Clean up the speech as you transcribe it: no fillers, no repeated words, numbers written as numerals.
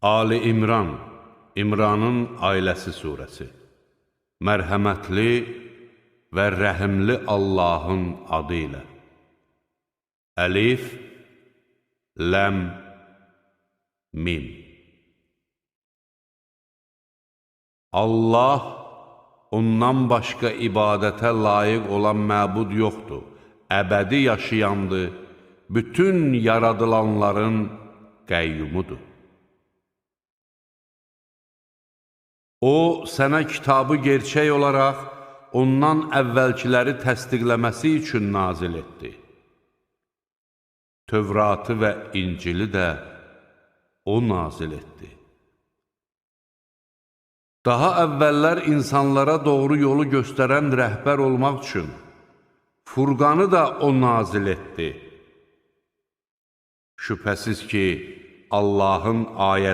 Ali İmran, İmranın ailəsi surəsi. Mərhəmətli və rəhimli Allahın adı ilə. Əlif, Ləm, Mim. Allah, ondan başqa ibadətə layiq olan məbud yoxdur, əbədi yaşayandır, bütün yaradılanların qəyyumudur. O, sənə kitabı gerçək olaraq ondan əvvəlkiləri təsdiqləməsi üçün nazil etdi. Tövratı və İncili də o nazil etdi. Daha əvvəllər insanlara doğru yolu göstərən rəhbər olmaq üçün Furqanı da o nazil etdi. Şübhəsiz ki, Allahın ayələri